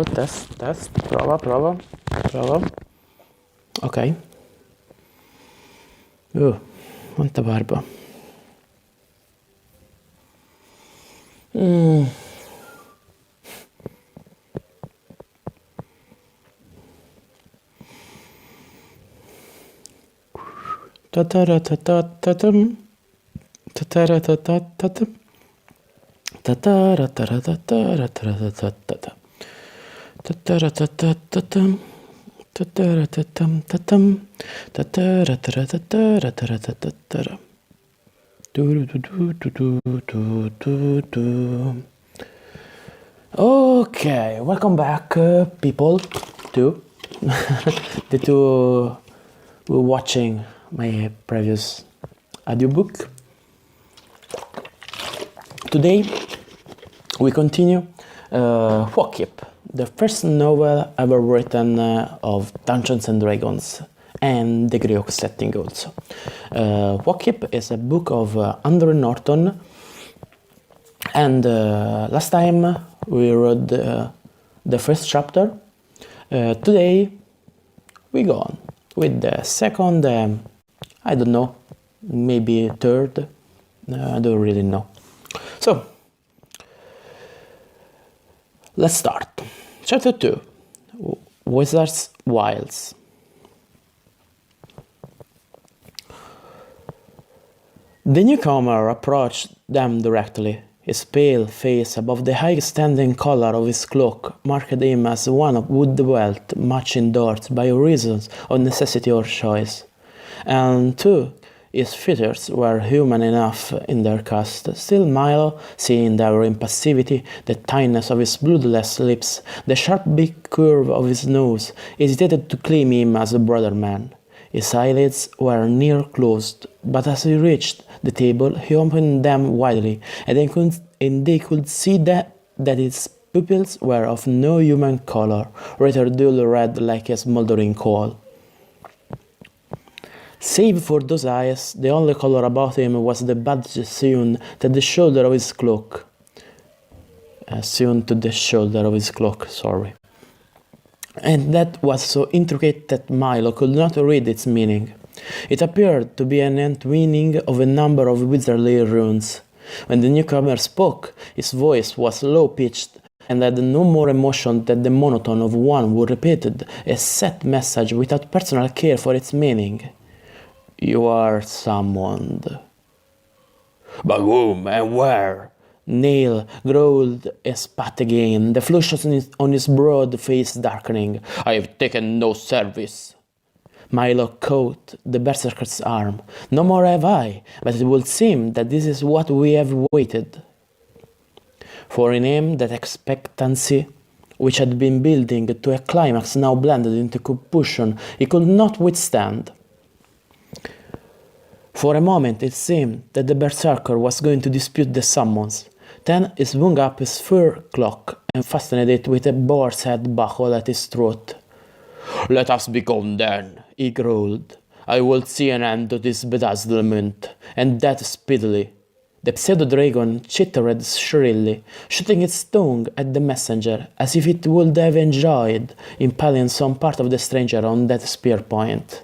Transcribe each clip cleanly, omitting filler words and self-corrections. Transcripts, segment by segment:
test, prova. Ok. Quanta barba. Ta-ta-ra-ta-ta-ta-tum. Ta-ta-ra-ta-ta-ta-tum. Ta-ta-ra-ta-ra-ta-ta-ra-ta-ra-ta-ta-ta. Ta-ta-ra-ta-ta-ta-tum. Ta-ta-ra-ta-tam-ta-tam. Ta-ta-ra-ta-ra-ta-ta-ra-ta-ra-ta-ta-ra. Do-do-do-do-do-do-do-do. Okay, welcome back, people, to the two who watching my previous audiobook. Today we continue Quag, the first novel ever written of Dungeons and Dragons and the Greek setting also. Quag is a book of Andrew Norton, and last time we read the first chapter. Today we go on with the second, I don't know, maybe third, I don't really know. So, let's start. Chapter 2, Wizard's Wiles. The newcomer approached them directly. His pale face above the high-standing collar of his cloak marked him as one with wealth much endorsed by reasons of necessity or choice. And too, his features were human enough in their cast. Still Milo, seeing their impassivity, the tiness of his bloodless lips, the sharp big curve of his nose, hesitated to claim him as a brother man. His eyelids were near closed, but as he reached the table, he opened them widely, and they could see that his pupils were of no human color, rather dull red like a smoldering coal. Save for those eyes, the only color about him was the badge sewn to the shoulder of his cloak. And that was so intricate that Milo could not read its meaning. It appeared to be an entwining of a number of wizardly runes. When the newcomer spoke, his voice was low-pitched and had no more emotion than the monotone of one who repeated a set message without personal care for its meaning. "You are summoned." "By whom and where?" Neil growled a spat again, the flush on his broad face darkening. "I have taken no service." Milo caught the berserker's arm. "No more have I, but it would seem that this is what we have waited for in him." That expectancy, which had been building to a climax, now blended into confusion he could not withstand. For a moment it seemed that the berserker was going to dispute the summons. Then he swung up his fur cloak and fastened it with a boar's head buckle at his throat. "Let us be gone then," he growled. "I will see an end to this bedazzlement, and that speedily." The pseudo-dragon chittered shrilly, shooting its tongue at the messenger, as if it would have enjoyed impaling some part of the stranger on that spear point.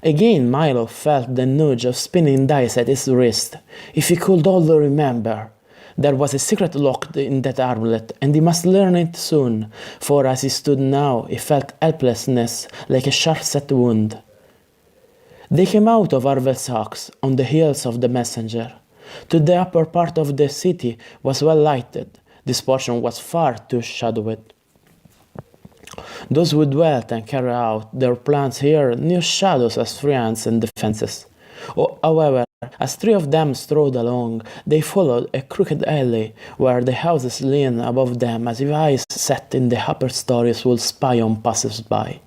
Again Milo felt the nudge of spinning dice at his wrist. If he could only remember. There was a secret locked in that armlet, and he must learn it soon, for as he stood now, he felt helplessness like a sharp-set wound. They came out of Arvel's Hawks on the heels of the messenger. To the upper part of the city was well lighted. This portion was far too shadowed. Those who dwelt and carried out their plans here knew shadows as friends and defenses. However, as three of them strode along, they followed a crooked alley where the houses leaned above them as if eyes set in the upper stories would spy on passers-by.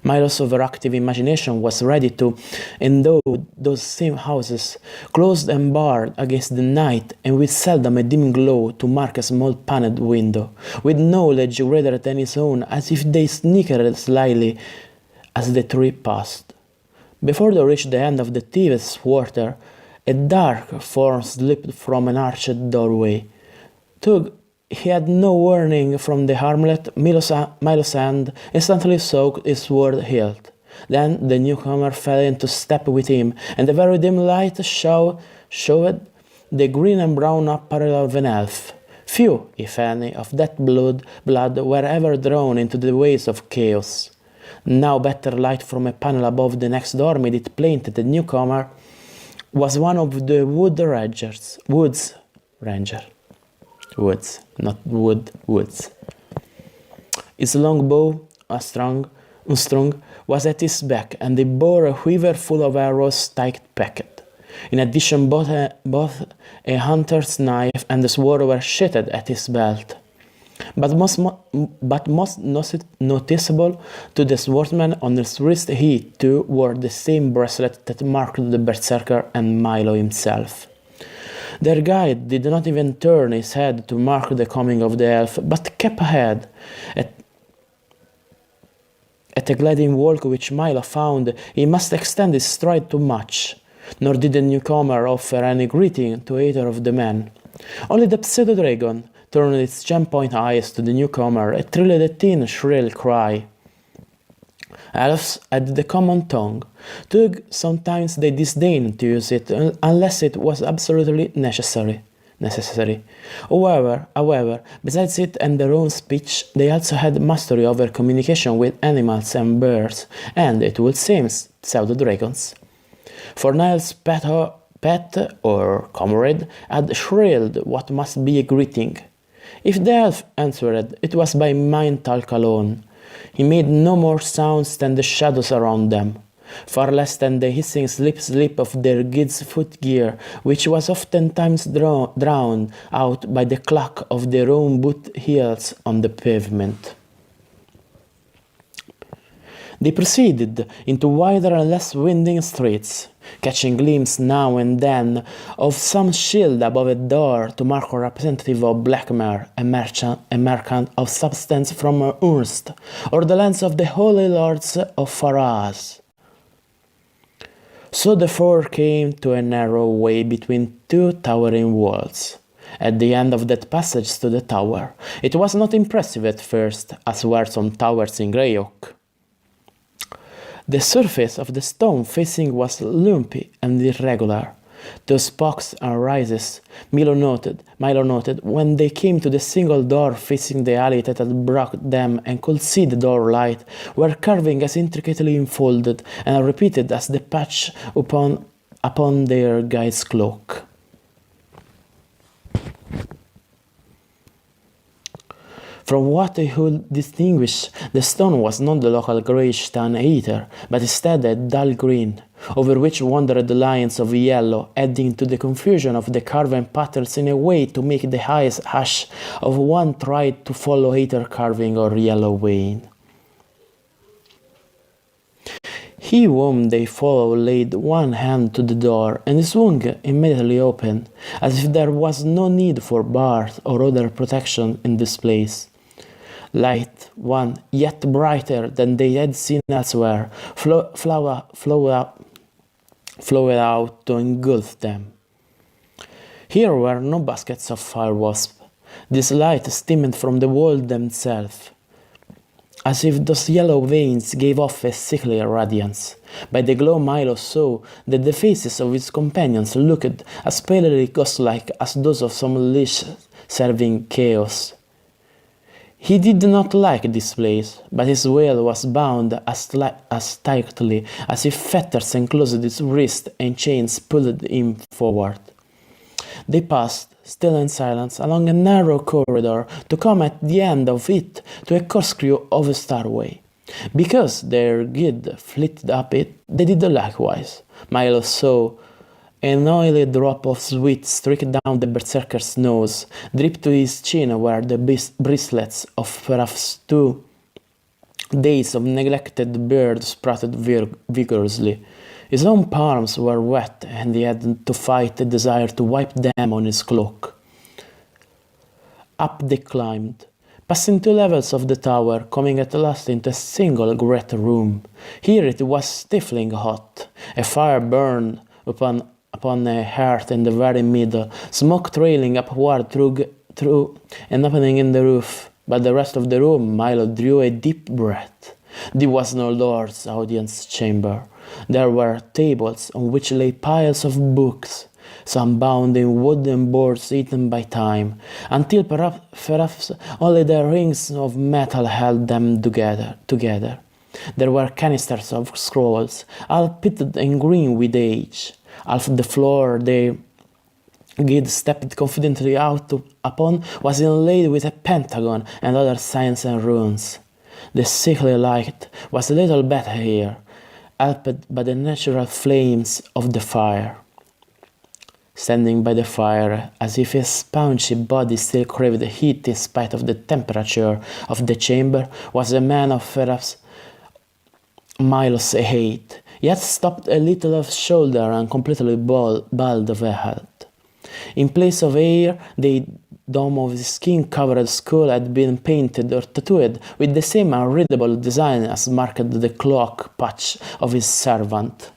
Milo's overactive imagination was ready to endow those same houses, closed and barred against the night and with seldom a dim glow to mark a small paned window, with knowledge greater than his own as if they snickered slyly as the three passed. Before they reached the end of the thieves' quarter, a dark form slipped from an arched doorway. Tug he had no warning from the armlet. Milo's hand instantly soaked his sword hilt. Then the newcomer fell into step with him, and the very dim light showed the green and brown apparel of an elf. Few, if any, of that blood were ever drawn into the ways of chaos. Now better light from a panel above the next door made it plain that the newcomer was one of the woods, not woods. His long bow, unstrung, was at his back, and he bore a quiver full of arrows tight packed. In addition, both a hunter's knife and a sword were sheathed at his belt. But most noticeable to the swordsman on his wrist, he too wore the same bracelet that marked the berserker and Milo himself. Their guide did not even turn his head to mark the coming of the elf, but kept ahead. At a gliding walk which Milo found, he must extend his stride too much. Nor did the newcomer offer any greeting to either of the men. Only the pseudo-dragon turned its gem-point eyes to the newcomer and trilled a thin, shrill cry. Elves had the common tongue, though sometimes they disdained to use it unless it was absolutely necessary. However, besides it and their own speech, they also had mastery over communication with animals and birds, and, it would seem, pseudo-dragons. For Niall's pet or comrade had shrilled what must be a greeting. If the elf answered, it was by mind talk alone. He made no more sounds than the shadows around them, far less than the hissing slip of their guide's footgear, which was oftentimes drowned out by the clack of their own boot heels on the pavement. They proceeded into wider and less winding streets, catching glimpses now and then of some shield above a door to mark a representative of Blackmare, a merchant of substance from Ernst, or the lands of the Holy Lords of Faraz. So the four came to a narrow way between two towering walls. At the end of that passage stood a tower. It was not impressive at first, as were some towers in Grey Oak. The surface of the stone facing was lumpy and irregular. Those spokes and rises, Milo noted, when they came to the single door facing the alley that had brought them and could see the door light, were carving as intricately enfolded and repeated as the patch upon their guide's cloak. From what they could distinguish, the stone was not the local greyish tan either, but instead a dull green, over which wandered the lines of yellow, adding to the confusion of the carven patterns in a way to make the eyes ash of one tried to follow either carving or yellow vein. He whom they followed laid one hand to the door, and it swung immediately open, as if there was no need for bars or other protection in this place. Light, one yet brighter than they had seen elsewhere, flowed out to engulf them. Here were no baskets of fire wasp. This light steamed from the walls themselves, as if those yellow veins gave off a sickly radiance. By the glow Milo saw that the faces of his companions looked as palely ghost-like as those of some leash serving chaos. He did not like this place, but his will was bound as tightly as if fetters enclosed his wrist and chains pulled him forward. They passed, still in silence, along a narrow corridor to come at the end of it to a corkscrew of a stairway. Because their guide flitted up it, they did likewise. Milo saw an oily drop of sweat streak down the berserker's nose, drip to his chin where the bristlets of perhaps 2 days of neglected beard sprouted vigorously. His own palms were wet, and he had to fight a desire to wipe them on his cloak. Up they climbed, passing 2 levels of the tower, coming at last into a single great room. Here it was stifling hot. A fire burned upon a hearth in the very middle, smoke trailing upward through through an opening in the roof, but the rest of the room, Milo drew a deep breath. This was no Lord's audience chamber. There were tables on which lay piles of books, some bound in wooden boards eaten by time, until perhaps only the rings of metal held them together. There were canisters of scrolls, all pitted and green with age. Half the floor they Gid stepped confidently out upon was inlaid with a pentagon and other signs and runes. The sickly light was a little better here, helped by the natural flames of the fire. Standing by the fire, as if his spongy body still craved heat in spite of the temperature of the chamber, was a man of perhaps Milo's height, yet stopped a little of shoulder and completely bald of a head. In place of hair, the dome of his skin-covered skull had been painted or tattooed with the same unreadable design as marked the cloak patch of his servant.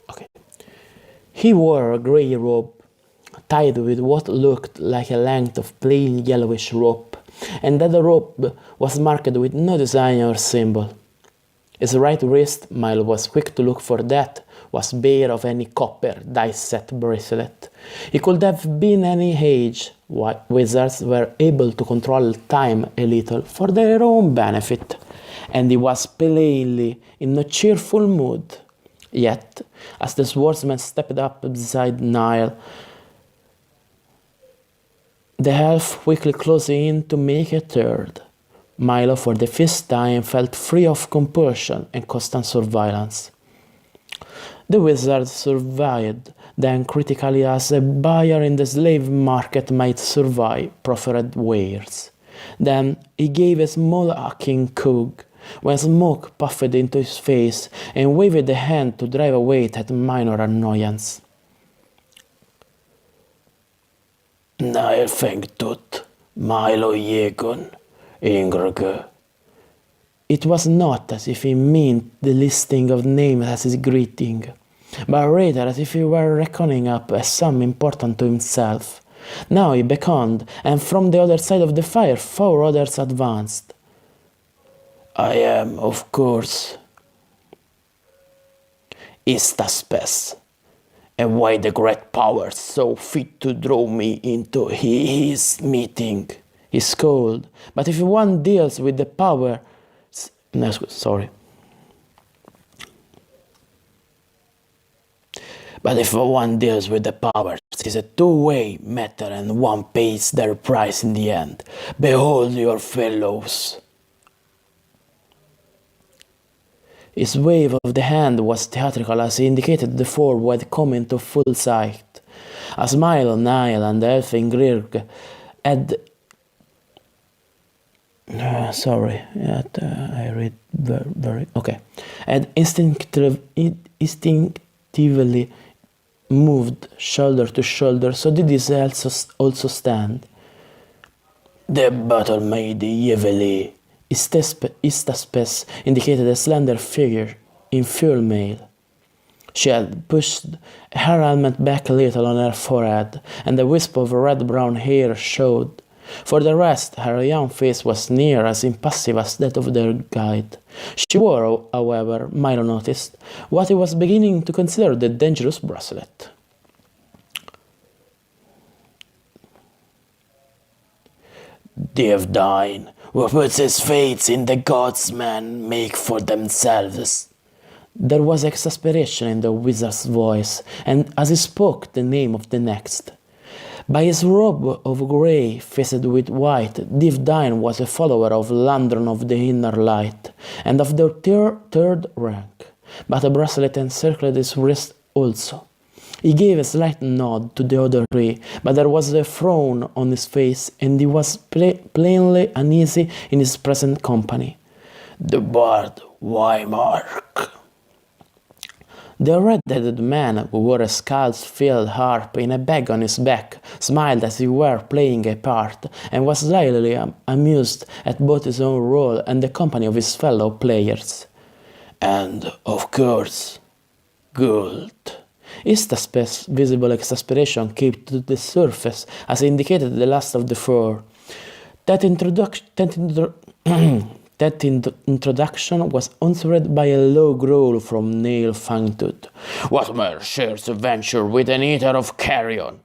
Okay. He wore a grey robe, tied with what looked like a length of plain yellowish rope, and that the rope was marked with no design or symbol. His right wrist, Milo was quick to look for that, was bare of any copper die-set bracelet. He could have been any age. Wizards were able to control time a little for their own benefit, and he was plainly in no cheerful mood. Yet, as the swordsman stepped up beside Niall, the elf quickly closed in to make a third. Milo, for the first time, felt free of compulsion and constant surveillance. The wizard surveyed them critically as a buyer in the slave market might survey proffered wares. Then he gave a small hacking coug, when smoke puffed into his face, and waved a hand to drive away that minor annoyance. Nael Fengtut, Milo Yegun, Ingrge. It was not as if he meant the listing of names as his greeting, but rather as if he were reckoning up a sum important to himself. Now he beckoned, and from the other side of the fire 4 others advanced. I am, of course, Istaspes, and why the great powers so fit to draw me into his meeting. He scowled, but if one deals with the power... No, sorry. But if one deals with the powers, it is a two-way matter and one pays their price in the end. Behold your fellows. His wave of the hand was theatrical as he indicated the 4 who had come into full sight. As Milo, Niall, and the elf Ingrid had... I read very... Okay. Had instinctively moved shoulder to shoulder, so did his elf also stand. The battle made heavily. Istaspes indicated a slender figure in full mail. She had pushed her helmet back a little on her forehead, and a wisp of red-brown hair showed. For the rest, her young face was near as impassive as that of their guide. She wore, however, Milo noticed, what he was beginning to consider the dangerous bracelet. Devdine, who puts his faith in the gods men make for themselves. There was exasperation in the wizard's voice, and as he spoke the name of the next. By his robe of grey, faced with white, Devdine was a follower of Landron of the Inner Light, and of the third rank, but a bracelet encircled his wrist also. He gave a slight nod to the other 3, but there was a frown on his face, and he was plainly uneasy in his present company. The bard Wymark. The red-headed man, who wore a skull-filled harp in a bag on his back, smiled as if he were playing a part, and was slightly amused at both his own role and the company of his fellow players. And, of course, gold. Ista's visible exasperation came to the surface as indicated the last of the four. That introduction was answered by a low growl from Neil Fangtooth. What mere shares to venture with an eater of carrion?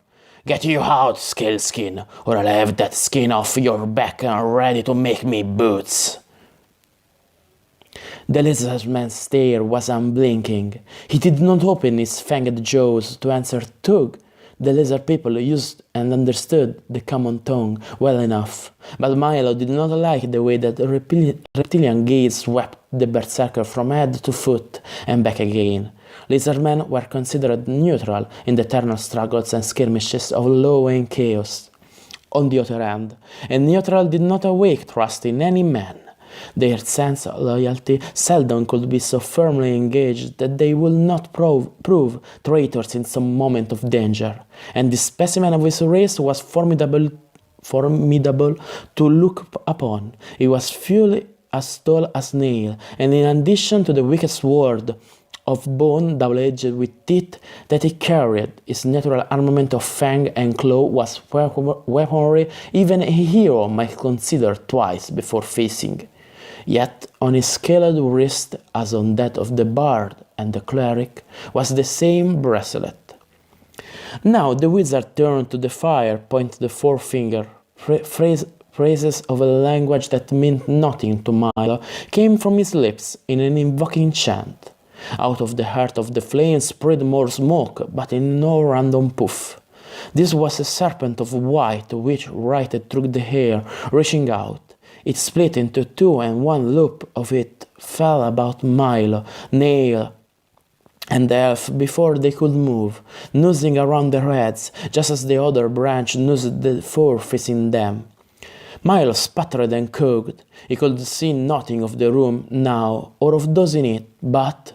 Get you out, Scaleskin, or I'll have that skin off your back and ready to make me boots. The lizardman's stare was unblinking. He did not open his fanged jaws to answer Tug. The lizard people used and understood the common tongue well enough, but Milo did not like the way that the reptilian gaze swept the berserker from head to foot and back again. Lizardmen were considered neutral in the eternal struggles and skirmishes of law and chaos. On the other hand, a neutral did not awake trust in any man. Their sense of loyalty seldom could be so firmly engaged that they would not prove traitors in some moment of danger, and this specimen of his race was formidable to look upon. He was fully as tall as Neil, and in addition to the wicked sword of bone double-edged with teeth that he carried, his natural armament of fang and claw was weaponry even a hero might consider twice before facing. Yet on his scaled wrist, as on that of the bard and the cleric, was the same bracelet. Now the wizard turned to the fire, pointed the forefinger. Phrases of a language that meant nothing to Milo came from his lips in an invoking chant. Out of the heart of the flame spread more smoke, but in no random puff. This was a serpent of white which writhed through the air, reaching out. It split into two, and one loop of it fell about Milo, Neil, and the elf before they could move, noosing around their heads, just as the other branch noosed the four facing them. Milo sputtered and coughed. He could see nothing of the room now, or of those in it, but...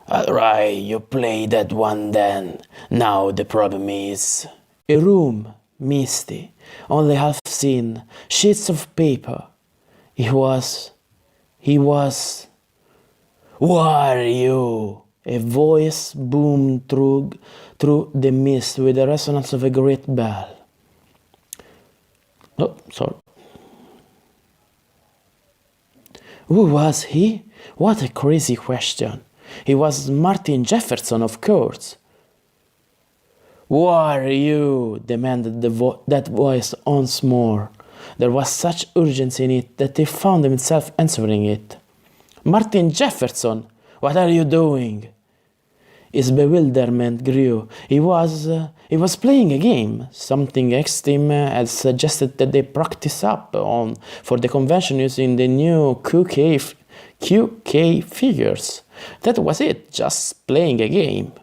Alright, you play that one then. Now the problem is... A room, misty, only half seen, sheets of paper. He was... Who are you? A voice boomed through the mist with the resonance of a great bell. Oh, sorry. Who was he? What a crazy question. He was Martin Jefferson, of course. Who are you? Demanded that voice once more. There was such urgency in it that he found himself answering it. Martin Jefferson, what are you doing? His bewilderment grew. He was playing a game. Something Extim had suggested that they practice up on for the convention using the new QK figures. That was it, just playing a game.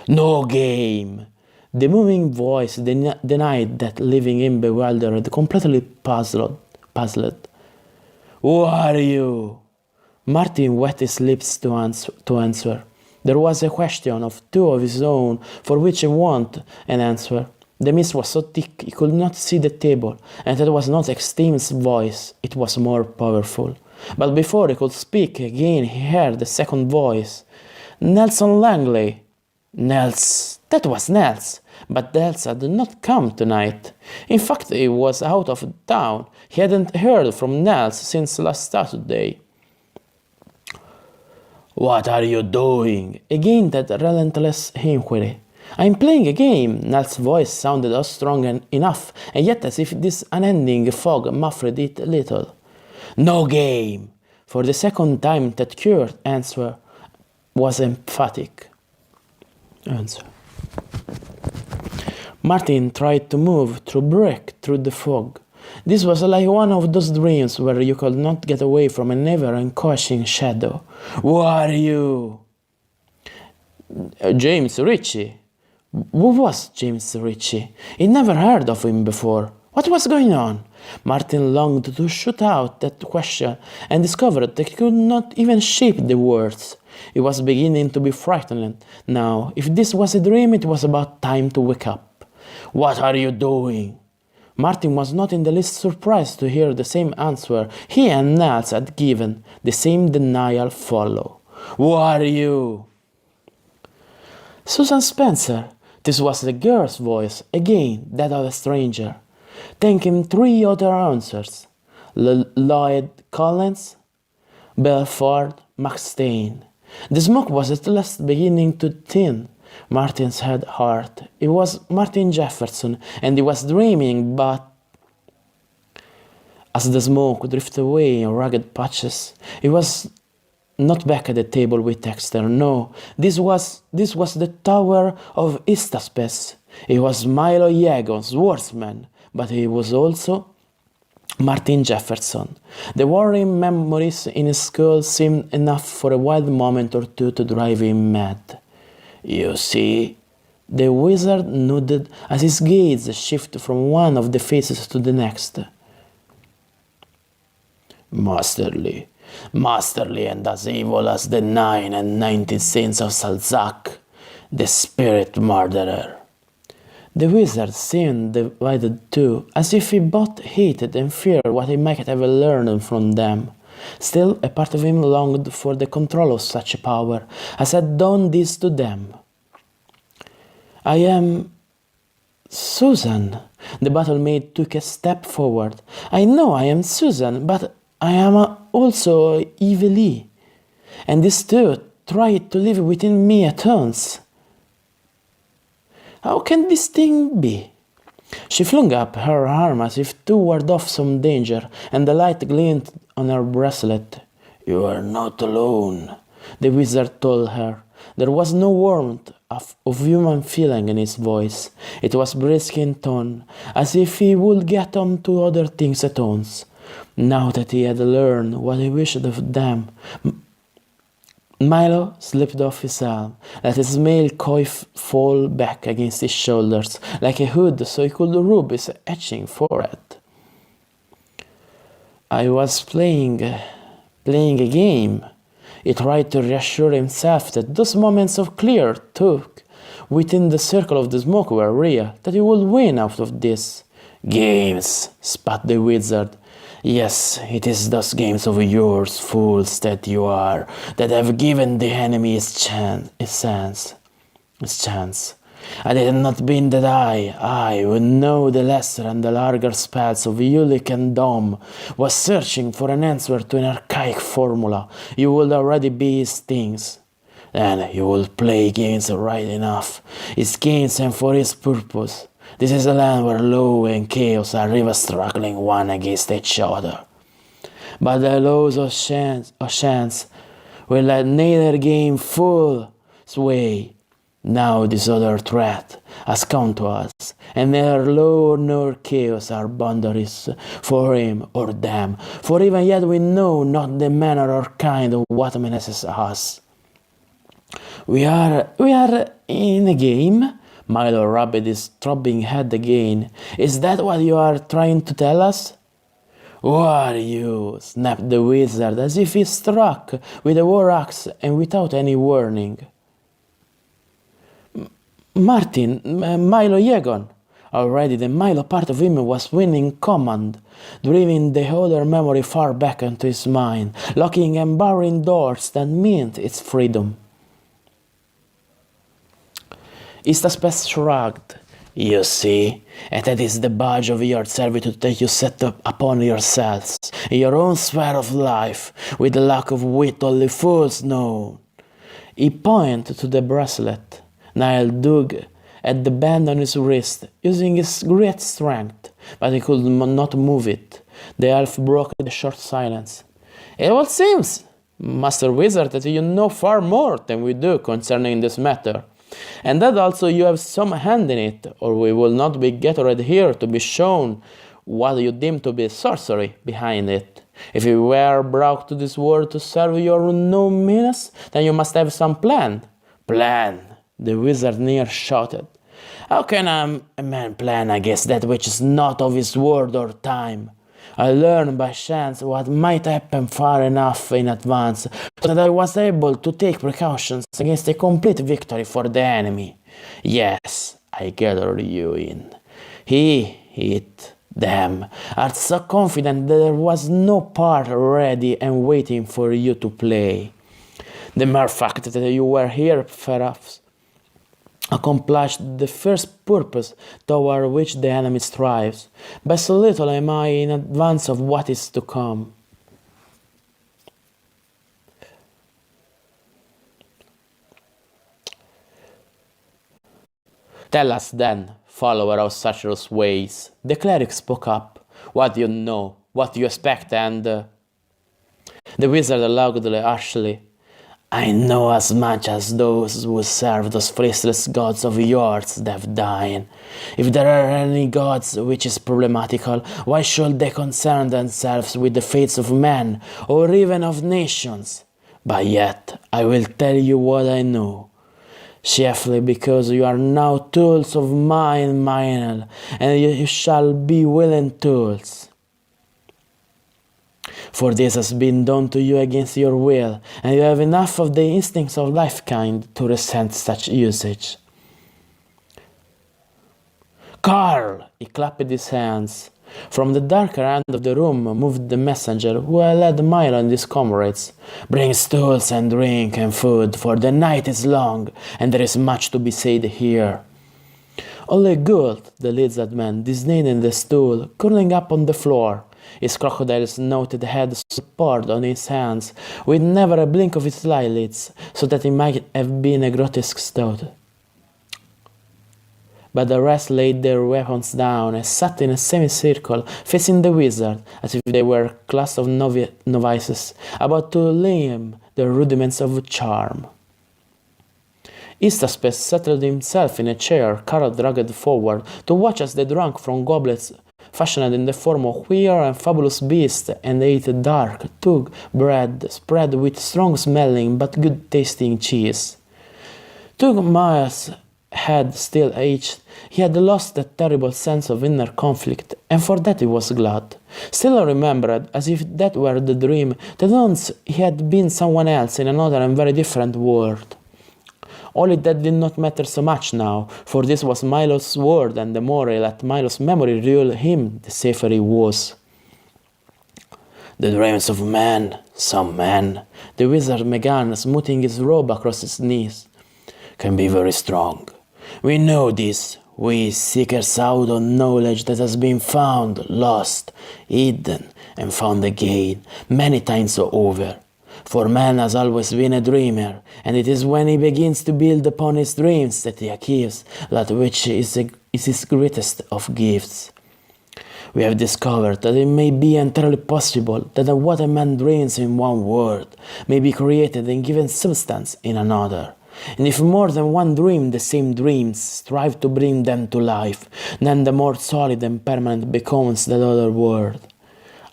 No game! The moving voice denied that, leaving him bewildered, completely puzzled. Who are you? Martin wet his lips to answer. There was a question of two of his own for which he wanted an answer. The mist was so thick he could not see the table, and that was not Extim's voice, it was more powerful. But before he could speak again, he heard the second voice. Nelson Langley. Nels. That was Nels. But Nels had not come tonight. In fact, he was out of town. He hadn't heard from Nels since last Saturday. What are you doing? Again that relentless inquiry. I'm playing a game. Nels' voice sounded strong enough, and yet as if this unending fog muffled it a little. No game! For the second time that curt answer was emphatic. Answer. Martin tried to break through the fog. This was like one of those dreams where you could not get away from a never-encroaching shadow. Who are you? James Ritchie. Who was James Ritchie? He'd never heard of him before. What was going on? Martin longed to shoot out that question and discovered that he could not even shape the words. He was beginning to be frightened. Now, if this was a dream, it was about time to wake up. "What are you doing?" Martin was not in the least surprised to hear the same answer he and Nels had given. The same denial followed. "Who are you?" "Susan Spencer." This was the girl's voice, again that of a stranger. Then came three other answers. Lloyd Collins, Belford, McStain. The smoke was at last beginning to thin Martin's heart. It was Martin Jefferson, and he was dreaming, but as the smoke drifted away in ragged patches, he was not back at the table with Dexter. No, this was the Tower of Istaspes. It was Milo Yeagon, swordsman, but he was also Martin Jefferson. The worrying memories in his skull seemed enough for a wild moment or two to drive him mad. "You see?" The wizard nodded as his gaze shifted from one of the faces to the next. Masterly and as evil as the 99 Saints of Salzak, the spirit murderer. The wizard seemed divided too, as if he both hated and feared what he might have learned from them. Still, a part of him longed for the control of such a power, as had done this to them. "I am Susan." The battle-maid took a step forward. "I know I am Susan, but I am also Evie, and these two tried to live within me at once. How can this thing be?" She flung up her arm as if to ward off some danger, and the light gleamed on her bracelet. "You are not alone," the wizard told her. There was no warmth of human feeling in his voice. It was brisk in tone, as if he would get on to other things at once. Now that he had learned what he wished of them, Milo slipped off his helm, let his mail coif fall back against his shoulders like a hood so he could rub his itching forehead. "I was playing a game." He tried to reassure himself that those moments of clear talk within the circle of the smoke were real, that he would win out of this. "Games," spat the wizard. "Yes, it is those games of yours, fools that you are, that have given the enemy his chance. Had it not been that I, who know the lesser and the larger spells of Ulick and Dom, was searching for an answer to an archaic formula, you would already be his things. Then you would play games right enough, his games and for his purpose. This is a land where law and chaos are ever struggling one against each other. But the laws of chance will let neither game full sway. Now this other threat has come to us, and neither law nor chaos are boundaries for him or them, for even yet we know not the manner or kind of what menaces us. We are in a game?" Milo rubbed his throbbing head again. "Is that what you are trying to tell us?" "Who are you?" snapped the wizard, as if he struck with a war axe and without any warning. "Martin, Milo Yeagon." Already the Milo part of him was winning command, driving the other memory far back into his mind, locking and barring doors that meant its freedom. Istaspes shrugged. "You see, and that is the badge of your servitude that you set up upon yourselves, in your own sphere of life, with the lack of wit only fools know." He pointed to the bracelet. Niall dug at the band on his wrist, using his great strength, but he could not move it. The elf broke the short silence. "It all seems, Master Wizard, that you know far more than we do concerning this matter, and that also you have some hand in it, or we will not be gathered here to be shown what you deem to be sorcery behind it. If you were brought to this world to serve your unknown menace, then you must have some plan." "Plan!" the wizard near shouted. How can a man plan against that which is not of his word or time? I learned by chance what might happen far enough in advance so that I was able to take precautions against a complete victory for the enemy. Yes, I gathered you in. It, them, are so confident that there was no part ready and waiting for you to play. The mere fact that you were here perhaps accomplished the first purpose toward which the enemy strives, but so little am I in advance of what is to come. Tell us then, follower of Satyrus' ways. The cleric spoke up. What do you know? What do you expect? And the wizard loudly, harshly, I know as much as those who serve those faceless gods of yours, deaf dying. If there are any gods which is problematical, why should they concern themselves with the fates of men, or even of nations? But yet, I will tell you what I know. Chiefly because you are now tools of mine, Meinel, and you shall be willing tools. For this has been done to you against your will, and you have enough of the instincts of lifekind to resent such usage. Carl! He clapped his hands. From the darker end of the room moved the messenger who had led Milo and his comrades. Bring stools and drink and food, for the night is long, and there is much to be said here. Only Gould, the lizard man, disdaining the stool, curling up on the floor, his crocodile's knotted head supported on his hands, with never a blink of his eyelids, so that it might have been a grotesque thought. But the rest laid their weapons down and sat in a semicircle, facing the wizard, as if they were a class of novices, about to learn the rudiments of charm. Istaspes settled himself in a chair, Carl dragged forward, to watch as they drank from goblets fashioned in the form of queer and fabulous beasts, and ate dark, tug bread spread with strong-smelling but good-tasting cheese. Tug Myers had still aged. He had lost that terrible sense of inner conflict, and for that he was glad. Still I remembered, as if that were the dream, that once he had been someone else in another and very different world. Only that did not matter so much now, for this was Milo's word, and the more he let Milo's memory rule him, the safer he was. The dreams of men, some men, the wizard began, smoothing his robe across his knees, can be very strong. We know this, we seekers out on knowledge that has been found, lost, hidden, and found again, many times over. For man has always been a dreamer, and it is when he begins to build upon his dreams that he achieves that which is his greatest of gifts. We have discovered that it may be entirely possible that what a man dreams in one world may be created and given substance in another. And if more than one dream the same dreams strive to bring them to life, then the more solid and permanent becomes that other world.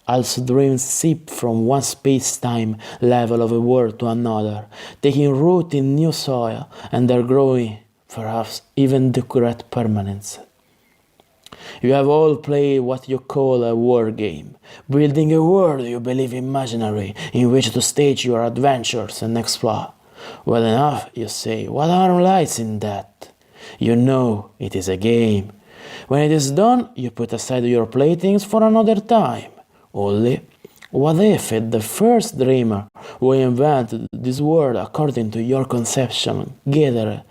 Also dreams seep from one space-time level of a world to another, taking root in new soil, and there growing, perhaps, even to correct permanence. You have all played what you call a war game, building a world you believe imaginary, in which to stage your adventures and explore. Well enough, you say, what harm lies in that? You know it is a game. When it is done, you put aside your playthings for another time. Only, what if the first dreamer who invented this world according to your conception gathered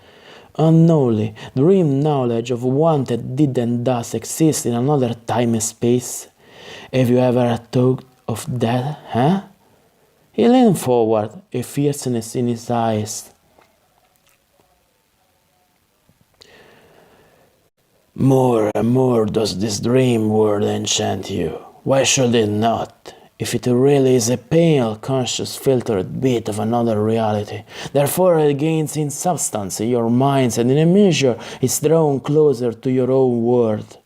unknowingly dream knowledge of one that did and does exist in another time and space? Have you ever thought of that, huh? He leaned forward, a fierceness in his eyes. More and more does this dream world enchant you. Why should it not, if it really is a pale, conscious, filtered bit of another reality? Therefore it gains in substance in your minds, and in a measure is drawn closer to your own world.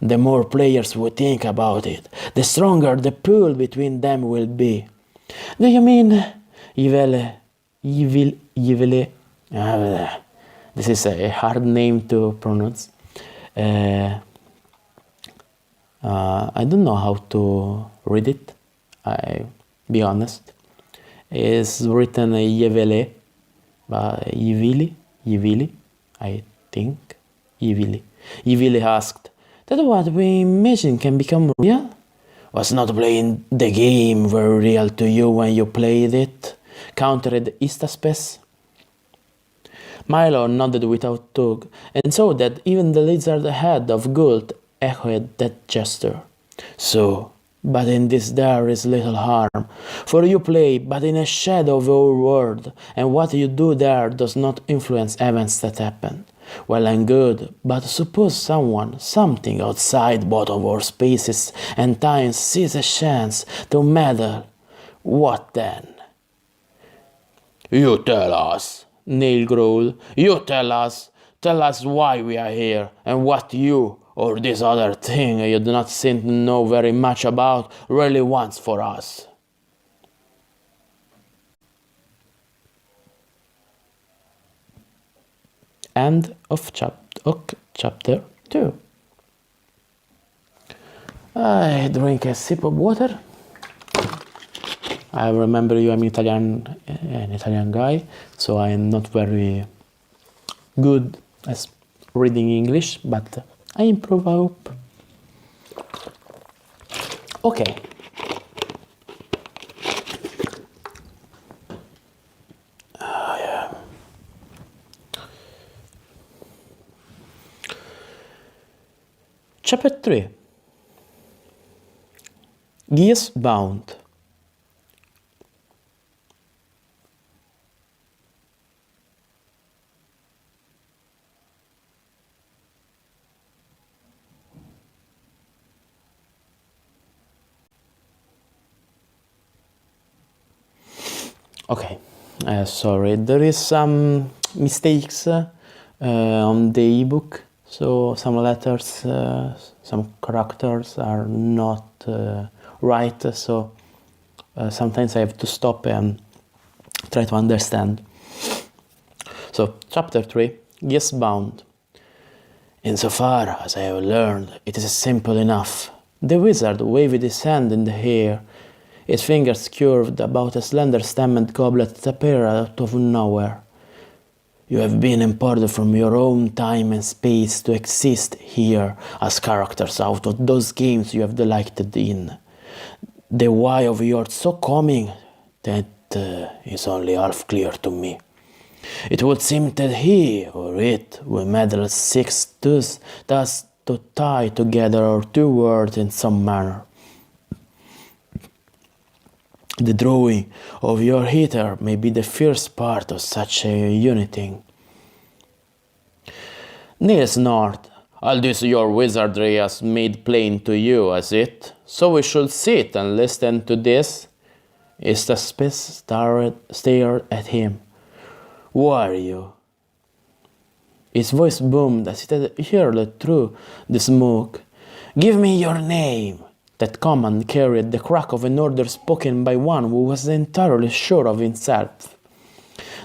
The more players who think about it, the stronger the pull between them will be. Do you mean This is a hard name to pronounce. I don't know how to read it, I be honest. It's written Yevele, Yevili, I think. Yevili asked, that what we imagine can become real? Was not playing the game very real to you when you played it? Countered Istaspes. Milo nodded without tug, and saw that even the lizard head of Gult echoed that gesture. So, but in this there is little harm, for you play but in a shadow of our world, and what you do there does not influence events that happen. Well and good, but suppose someone, something outside both of our spaces and times sees a chance to meddle. What then? You tell us, Neil growled. You tell us why we are here, and what you, or this other thing you do not seem to know very much about, really wants for us. End of chapter 2. I drink a sip of water. I remember I'm an Italian guy, so I'm not very good at reading English, but I improve, I hope. Okay. Yeah. Chapter 3. Gears Bound. Okay, sorry, there is some mistakes on the ebook, so some letters, some characters are not right, so sometimes I have to stop and try to understand. So, chapter 3, Yes Bound. Insofar as I have learned, it is simple enough. The wizard waved his hand in the air. His fingers curved about a slender-stemmed goblet that appeared out of nowhere. You have been imported from your own time and space to exist here as characters out of those games you have delighted in. The why of your so coming, that is only half clear to me. It would seem that he, or it, will meddle seeks thus to tie together our two worlds in some manner. The drawing of your heater may be the first part of such a uniting. Neil snorted. All this your wizardry has made plain to you, has it? So we should sit and listen to this? Istaspes stared at him. Who are you? His voice boomed as it had hurled through the smoke. Give me your name. That command carried the crack of an order spoken by one who was entirely sure of himself.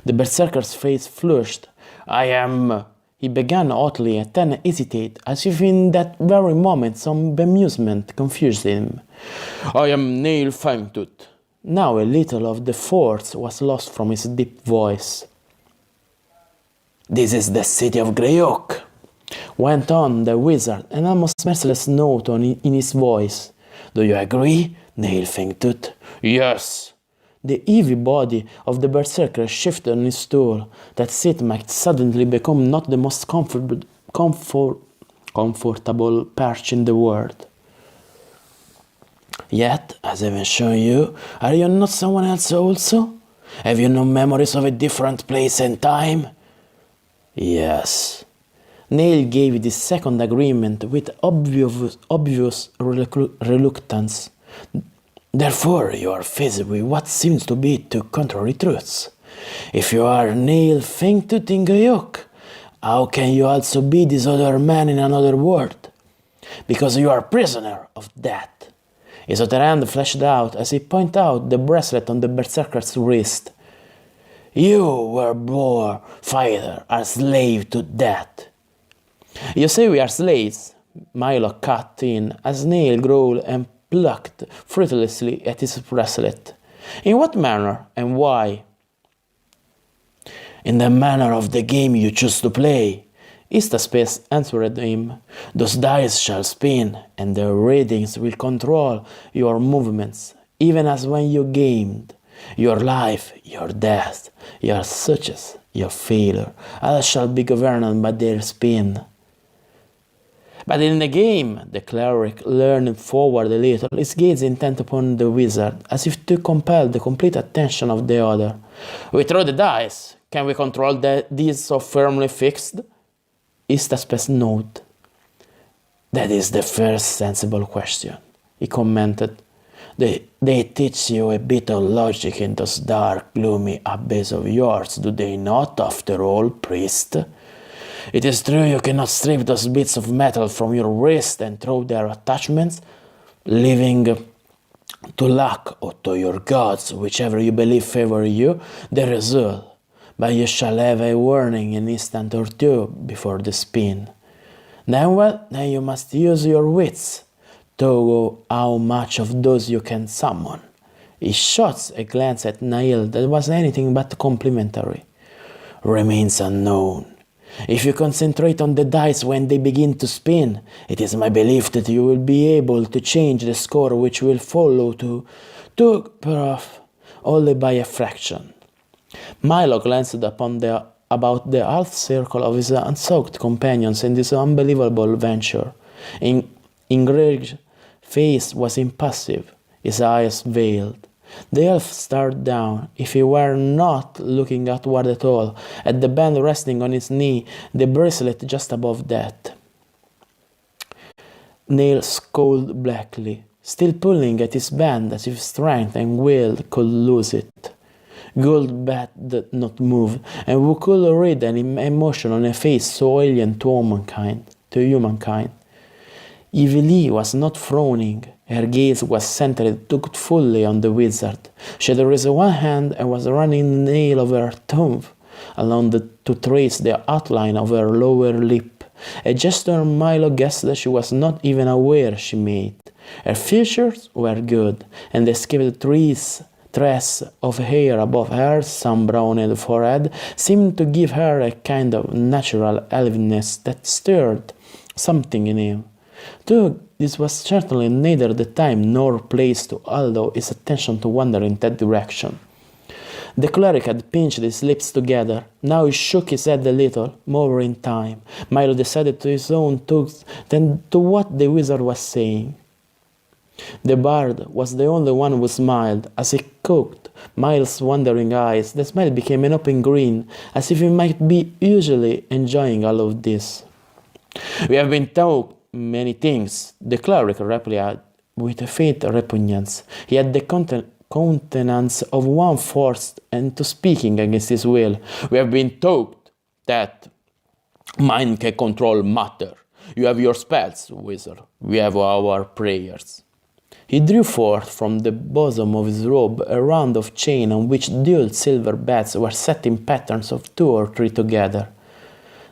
The berserker's face flushed. I am... He began hotly and then hesitated, as if in that very moment some bemusement confused him. I am Neil Fangtooth. Now a little of the force was lost from his deep voice. This is the city of Grey Oak, went on the wizard, an almost merciless note in his voice. Do you agree, Neil Fangtooth? Yes. The heavy body of the berserker shifted on his stool. That seat might suddenly become not the most comfortable perch in the world. Yet, as I've shown you, are you not someone else also? Have you no memories of a different place and time? Yes. Neil gave this second agreement with obvious reluctance. Therefore, you are faced with what seems to be two contrary truths. If you are Neil Fangtooth in Grey Oak, how can you also be this other man in another world? Because you are prisoner of that. His other hand flashed out as he pointed out the bracelet on the berserker's wrist. You were born fighter, a slave to death. You say we are slaves? Milo cut in as Neil growled and plucked fruitlessly at his bracelet. In what manner and why? In the manner of the game you choose to play. Istaspace answered him. Those dice shall spin, and their readings will control your movements, even as when you gamed. Your life, your death, your success, your failure, all shall be governed by their spin. But in the game, the cleric leaned forward a little, his gaze intent upon the wizard, as if to compel the complete attention of the other. We throw the dice. Can we control these so firmly fixed? Istaspace nodded. That is the first sensible question, he commented. They teach you a bit of logic in those dark, gloomy abysses of yours, do they not, after all, priest? It is true you cannot strip those bits of metal from your wrist and throw their attachments, leaving to luck or to your gods, whichever you believe favor you, the result. But you shall have a warning an instant or two before the spin. Then you must use your wits to go how much of those you can summon. He shot a glance at Nail that was anything but complimentary. Remains unknown. If you concentrate on the dice when they begin to spin, it is my belief that you will be able to change the score which will follow to perhaps only by a fraction. Milo glanced about the half-circle of his unsoaked companions in this unbelievable venture. Ingrid's face was impassive, his eyes veiled. The elf stared down, if he were not looking outward at all, at the band resting on his knee, the bracelet just above that. Neil scowled blackly, still pulling at his band as if strength and will could lose it. Goldbat did not move, and who could read any emotion on a face so alien to humankind? Evie was not frowning. Her gaze was centered fully on the wizard. She had raised one hand and was running the nail of her thumb to trace the outline of her lower lip, a gesture Milo guessed that she was not even aware she made. Her features were good, and the escaped tress of hair above her sun-browned forehead seemed to give her a kind of natural aliveness that stirred something in him. Though this was certainly neither the time nor place to allow his attention to wander in that direction. The cleric had pinched his lips together. Now he shook his head a little, more in time. Milo decided to his own thoughts than to what the wizard was saying. The bard was the only one who smiled. As he cocked Miles' wandering eyes, the smile became an open grin, as if he might be usually enjoying all of this. We have been taught many things, the cleric replied with a faint repugnance. He had the countenance of one forced into speaking against his will. We have been taught that mind can control matter. You have your spells, wizard. We have our prayers. He drew forth from the bosom of his robe a round of chain on which dual silver bats were set in patterns of 2 or 3 together.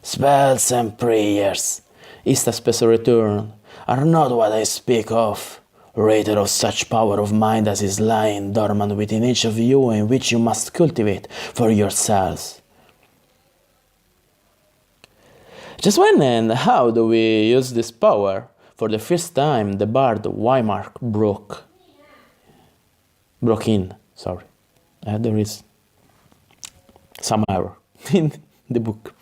Spells and prayers, Istaspace returned, are not what I speak of. Rated of such power of mind as is lying dormant within each of you and which you must cultivate for yourselves. Just when and how do we use this power? For the first time, the bard Wymark broke in. There is some error in the book.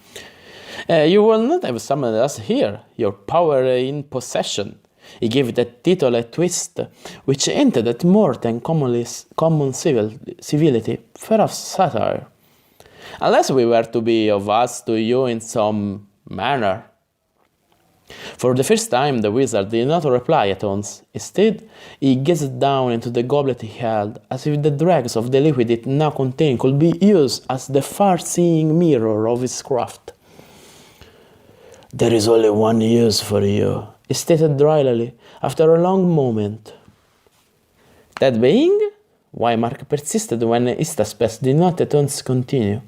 You will not have summoned us here, your power in possession. He gave that title a twist, which hinted at more than common civility, perhaps satire. Unless we were to be of us to you in some manner. For the first time, the wizard did not reply at once. Instead, he gazed down into the goblet he held, as if the dregs of the liquid it now contained could be used as the far-seeing mirror of his craft. There is only one use for you, he stated dryly, after a long moment. That being? Wymark persisted when Istaspes did not at once continue.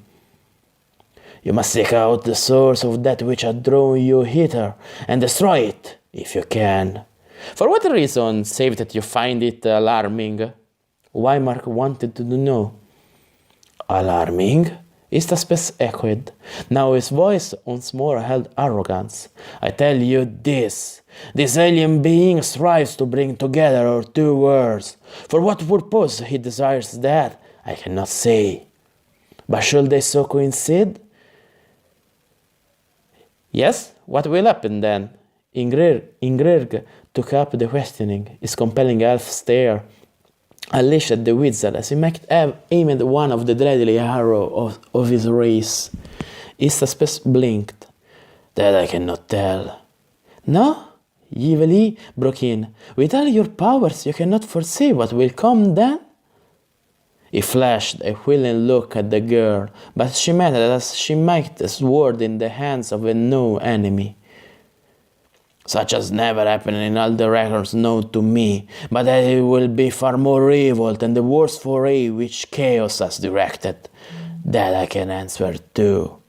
You must seek out the source of that which had drawn you hither, and destroy it, if you can. For what reason, save that you find it alarming? Wymark wanted to know. Alarming? Istaspes echoed. Now his voice once more held arrogance. I tell you this alien being strives to bring together our two worlds. For what purpose he desires that, I cannot say. But should they so coincide? Yes, what will happen then? Ingrid took up the questioning, his compelling elf stare unleashed at the wizard as he might have aimed one of the deadly arrows of his race. Istaspes blinked. That I cannot tell. No? Yeveli broke in. With all your powers you cannot foresee what will come then? He flashed a willing look at the girl, but she met it as she might a sword in the hands of a known enemy. Such has never happened in all the records known to me, but that it will be far more evil than the worst foray which chaos has directed. That I can answer to.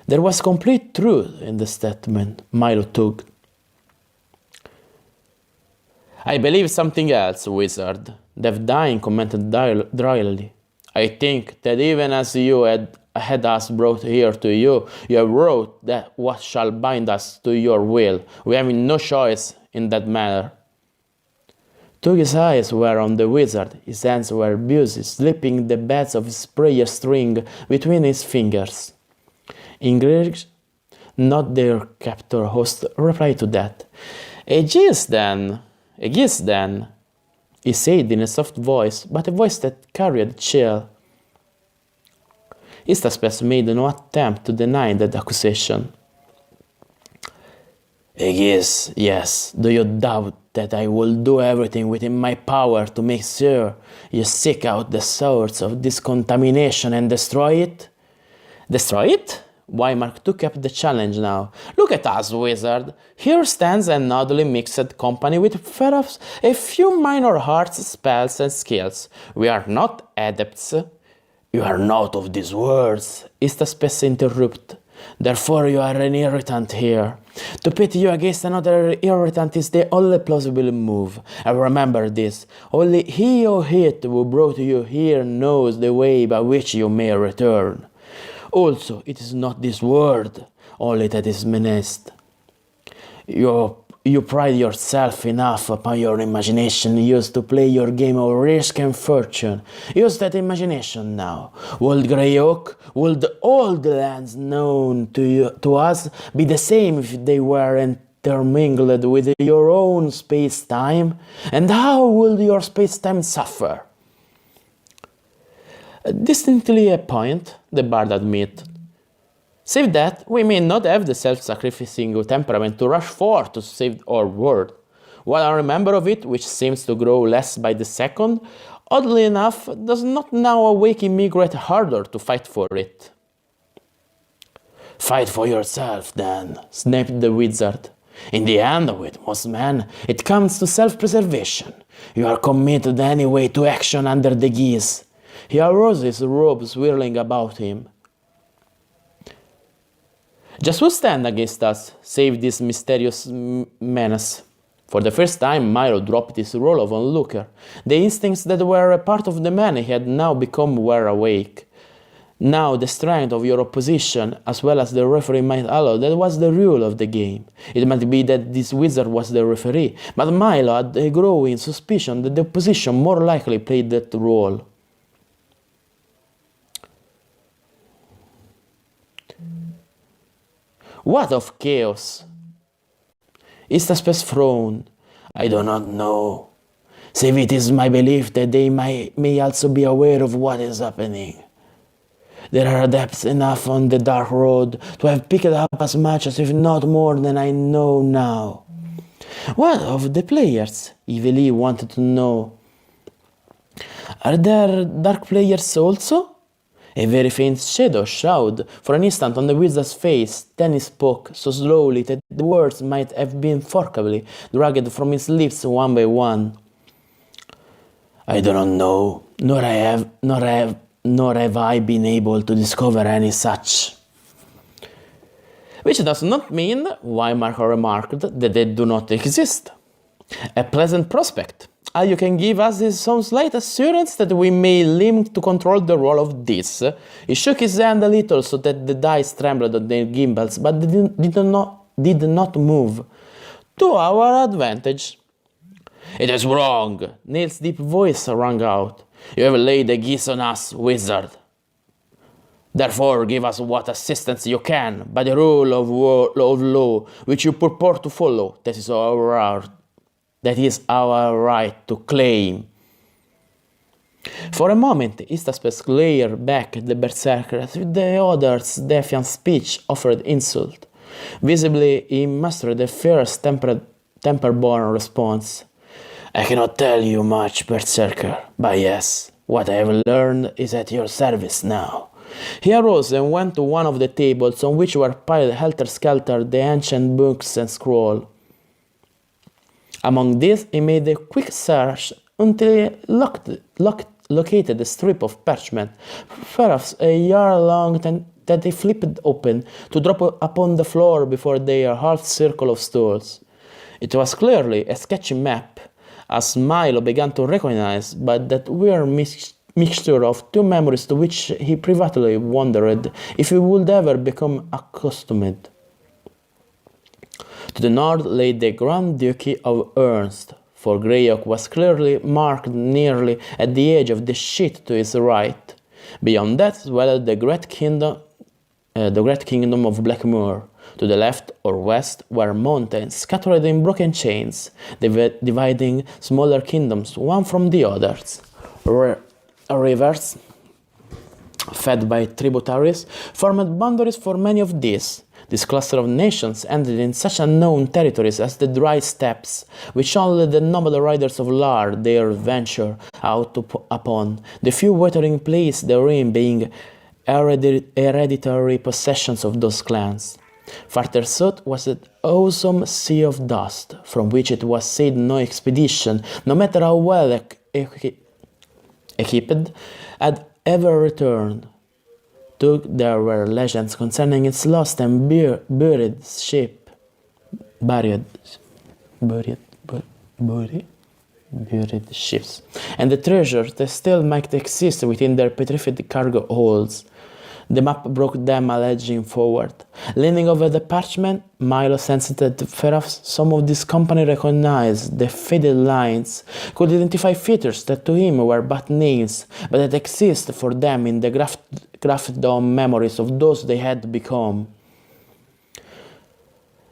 There was complete truth in the statement, Milo took. I believe something else, wizard, Dev Dying commented dryly. I think that even as you had us brought here to you, you have wrought that what shall bind us to your will. We have no choice in that matter. Tuggy's eyes were on the wizard, his hands were busy, slipping the beds of his prayer string between his fingers. Ingrid, not their captor host, replied to that. A giss then, he said in a soft voice, but a voice that carried a chill. Istaspes made no attempt to deny that accusation. A giss, yes. Do you doubt that I will do everything within my power to make sure you seek out the source of this contamination and destroy it? Destroy it? Wymark took up the challenge now. Look at us, wizard. Here stands an oddly mixed company with perhaps a few minor arts, spells, and skills. We are not adepts. You are not of these worlds, Istaspes interrupted. Therefore you are an irritant here. To pit you against another irritant is the only plausible move. And remember this, only he or it who brought you here knows the way by which you may return. Also, it is not this world, only that is menaced. You pride yourself enough upon your imagination used to play your game of risk and fortune. Use that imagination now. Would Grey Oak, would all the lands known to us be the same if they were intermingled with your own space-time? And how would your space-time suffer? Distinctly a point, the bard admitted. Save that, we may not have the self-sacrificing temperament to rush forth to save our world. While I remember of it, which seems to grow less by the second, oddly enough, does not now awaken me great ardor to fight for it. Fight for yourself, then, snapped the wizard. In the end, with most men, it comes to self-preservation. You are committed anyway to action under the guise. He arose, his robe swirling about him. Just who stand against us, save this mysterious menace? For the first time, Milo dropped his role of onlooker. The instincts that were a part of the man he had now become were awake. Now the strength of your opposition, as well as the referee might allow, that was the rule of the game. It might be that this wizard was the referee, but Milo had a growing suspicion that the opposition more likely played that role. What of chaos? Istaspes frowned. I do not know. Save it is my belief that they may also be aware of what is happening. There are depths enough on the dark road to have picked up as much as if not more than I know now. What of the players? Yeveli wanted to know. Are there dark players also? A very faint shadow showed for an instant on the wizard's face, then he spoke so slowly that the words might have been forcibly dragged from his lips one by one. I do not know, nor have I been able to discover any such. Which does not mean, Weimar remarked, that they do not exist. A pleasant prospect. You can give us some slight assurance that we may limit to control the roll of this. He shook his hand a little so that the dice trembled on their gimbals, but did not move. To our advantage. It is wrong, Neil's deep voice rang out. You have laid a geese on us, wizard. Therefore, give us what assistance you can, by the rule of law which you purport to follow. That is our right to claim. For a moment, Istaspes glared back at the berserker as if the other's defiant speech offered insult. Visibly, he mustered a fierce temper-born response. I cannot tell you much, berserker, but yes, what I have learned is at your service now. He arose and went to one of the tables on which were piled helter-skelter the ancient books and scrolls. Among these, he made a quick search until he located a strip of parchment, perhaps a yard long, that he flipped open to drop upon the floor before their half-circle of stools. It was clearly a sketchy map, as Milo began to recognize, but that weird mixture of two memories to which he privately wondered if he would ever become accustomed. To the north lay the Grand Duchy of Ernst, for Greyhawk was clearly marked nearly at the edge of the sheet to his right. Beyond that dwelled the great kingdom of Blackmoor. To the left or west were mountains scattered in broken chains, dividing smaller kingdoms one from the others. Rivers, fed by tributaries, formed boundaries for many of these. This cluster of nations ended in such unknown territories as the dry steppes, which only the noble riders of Lar dare venture out upon, the few watering places therein being hereditary possessions of those clans. Farther south was the awesome Sea of Dust, from which it was said no expedition, no matter how well equipped, had ever returned. There were legends concerning its lost and buried ship, buried ships, and the treasures that still might exist within their petrified cargo holds. The map broke them edging forward. Leaning over the parchment, Milo sensed that perhaps some of this company recognized the faded lines, could identify features that to him were but names, but that exist for them in the grafted-on memories of those they had become.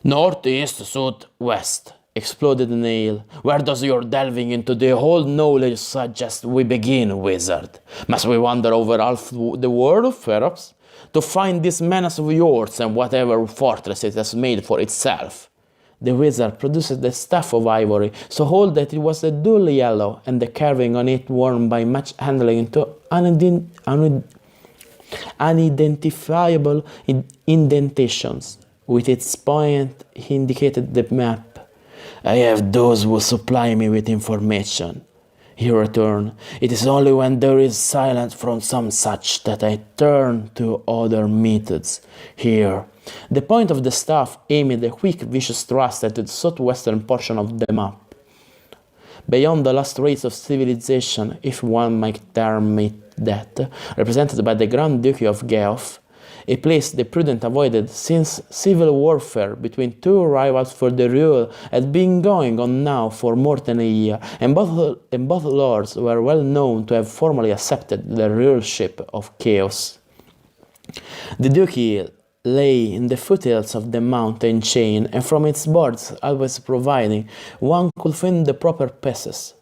North, east, south, west, exploded Neil. Where does your delving into the whole knowledge suggest we begin, wizard? Must we wander over half the world, perhaps, to find this menace of yours and whatever fortress it has made for itself? The wizard produced a staff of ivory, so old that it was a dull yellow, and the carving on it worn by much handling into unidentifiable indentations. With its point, he indicated the map. I have those who supply me with information, he returned. It is only when there is silence from some such that I turn to other methods. Here, the point of the staff aimed a quick, vicious thrust at the southwestern portion of the map. Beyond the last race of civilization, if one might term it that, represented by the Grand Duchy of Geoff, a place the prudent avoided since civil warfare between two rivals for the rule had been going on now for more than a year, and both lords were well known to have formally accepted the rulership of chaos. The duchy lay in the foothills of the mountain chain, and from its boards always providing, one could find the proper passes.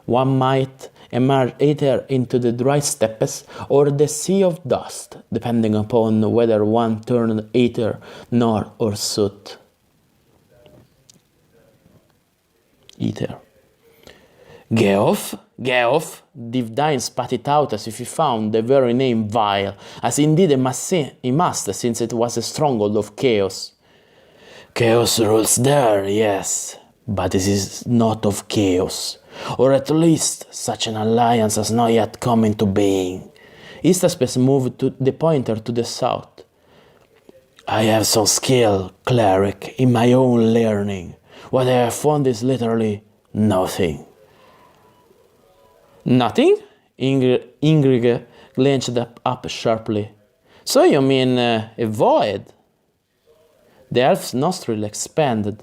One might emerge either into the dry steppes or the Sea of Dust, depending upon whether one turned either north or south. Geoff? Divdine spat it out as if he found the very name vile, as indeed he must, since it was a stronghold of chaos. Chaos rules there, yes, but it is not of chaos. Or at least such an alliance has not yet come into being. Istaspes moved the pointer to the south. I have some skill, cleric, in my own learning. What I have found is literally nothing. Nothing? Ingrid glanced up sharply. So you mean a void? The elf's nostril expanded,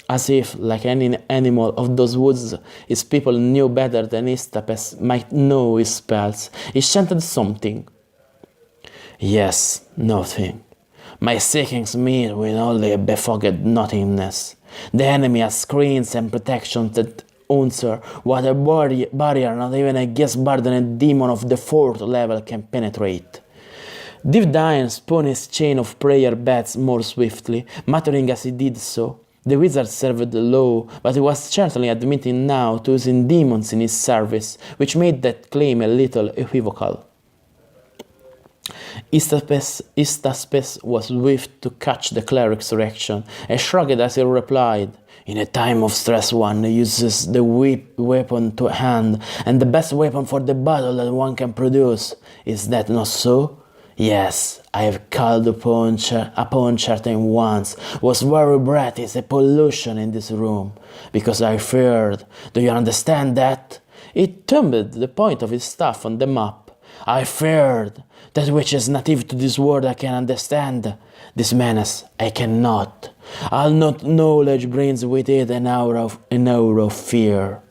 as if, like any animal of those woods, his people knew better than Istapes might know his spells. He chanted something. Yes, nothing. My seekings meet with only a befogged nothingness. The enemy has screens and protections that answer what a barrier not even a guest-burdened demon of the 4th level can penetrate. Divdine spun his chain of prayer bats more swiftly, muttering as he did so. The wizard served low, but he was certainly admitting now to using demons in his service, which made that claim a little equivocal. Istaspes was swift to catch the cleric's reaction, and shrugged as he replied, In a time of stress one uses the weapon to hand, and the best weapon for the battle that one can produce. Is that not so? Yes, I have called upon certain ones, whose very breath is a pollution in this room, because I feared. Do you understand that? He thumbed the point of his staff on the map. I feared. That which is native to this world I can understand. This menace I cannot. All not knowledge brings with it an aura of fear.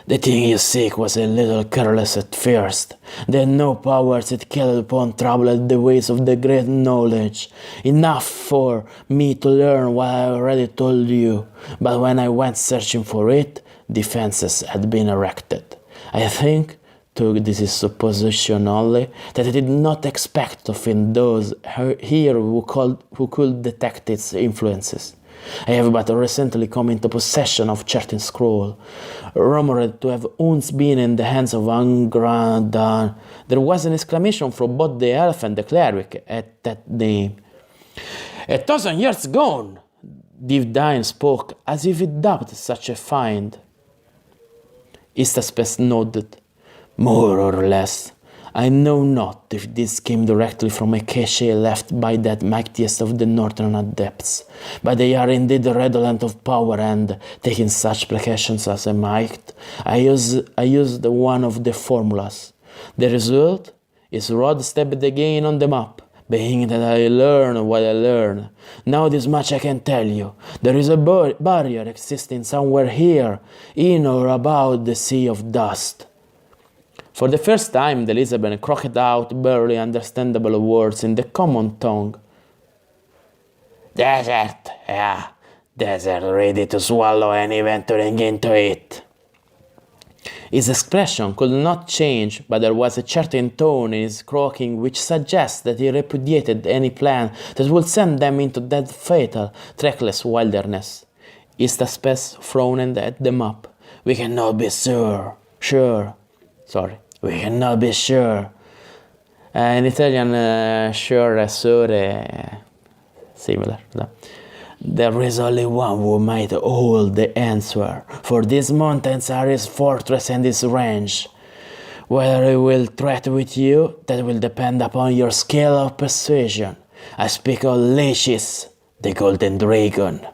The thing you seek was a little careless at first. Then no powers it killed upon troubled the ways of the great knowledge. Enough for me to learn what I already told you. But when I went searching for it, defenses had been erected. I think, this is supposition only, that I did not expect to find those here who could detect its influences. I have but recently come into possession of certain scroll, rumored to have once been in the hands of Angradan. There was an exclamation from both the elf and the cleric at that name. 1,000 years gone! Divdine spoke as if he doubted such a find. Istaspes nodded. More or less. I know not if this came directly from a cache left by that mightiest of the northern adepts, but they are indeed redolent of power, and, taking such precautions as I might, I used one of the formulas. The result is Rod stepped again on the map, being that I learn what I learn. Now this much I can tell you. There is a barrier existing somewhere here, in or about the Sea of Dust. For the first time, Elizabeth croaked out barely understandable words in the common tongue. Desert, yeah, desert ready to swallow any venturing into it. His expression could not change, but there was a certain tone in his croaking which suggests that he repudiated any plan that would send them into that fatal, trackless wilderness. Istaspes frowned at the map. We cannot be sure. We cannot be sure. In Italian, sure e sure, similar. No? There is only one who might hold the answer, for these mountains are his fortress and his range. Whether he will threat with you, that will depend upon your skill of persuasion. I speak of Leishis, the golden dragon.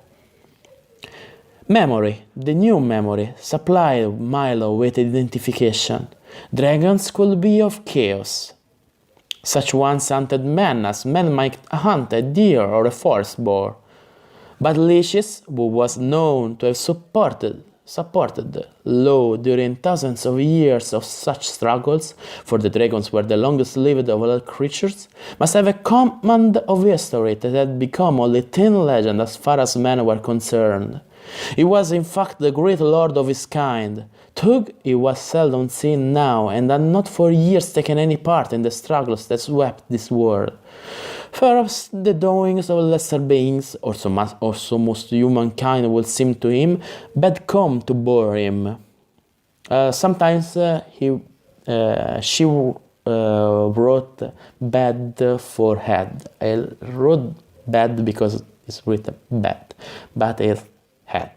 Memory, the new memory, supplied Milo with identification. Dragons could be of chaos. Such ones hunted men as men might hunt a deer or a forest boar. But Leishis, who was known to have supported law during thousands of years of such struggles, for the dragons were the longest lived of all creatures, must have a command of history that had become only thin legend as far as men were concerned. He was in fact the great lord of his kind. Tug he was seldom seen now, and had not for years taken any part in the struggles that swept this world. Perhaps the doings of lesser beings, or so most humankind will seem to him, bad come to bore him. Sometimes she wrote bad for head. I wrote bad because it's written bad, but it's head.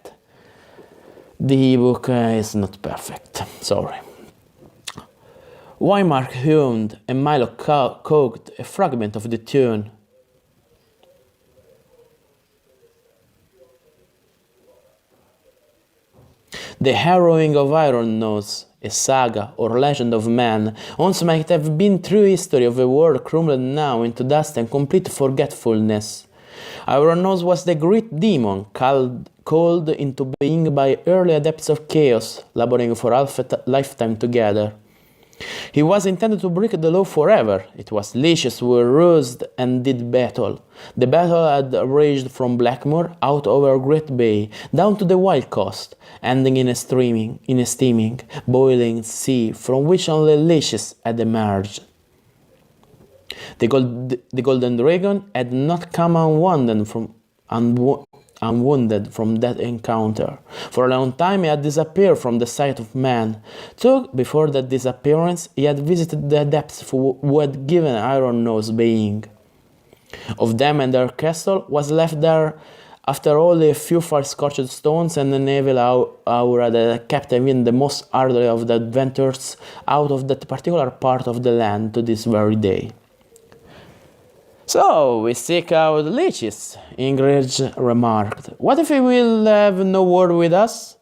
The book is not perfect, sorry. Why Mark hummed and Milo cooked a fragment of the tune. The Harrowing of Iron knows, a saga or legend of man, once might have been true history of a world crumbled now into dust and complete forgetfulness. Iron Nose was the great demon called into being by early adepts of chaos, laboring for half a lifetime together. He was intended to break the law forever. It was leashes who roused and did battle. The battle had raged from Blackmoor out over Great Bay, down to the Wild Coast, ending in a steaming, boiling sea from which only leashes had emerged. The Golden Dragon had not come unwounded from that encounter. For a long time he had disappeared from the sight of man. So, before that disappearance, he had visited the adepts who had given Iron Nose being. Of them and their castle was left there after only a few fire-scorched stones and an evil aura that kept even the most hardy of the adventurers out of that particular part of the land to this very day. So, we seek out leeches, Ingrid remarked. What if he will have no word with us?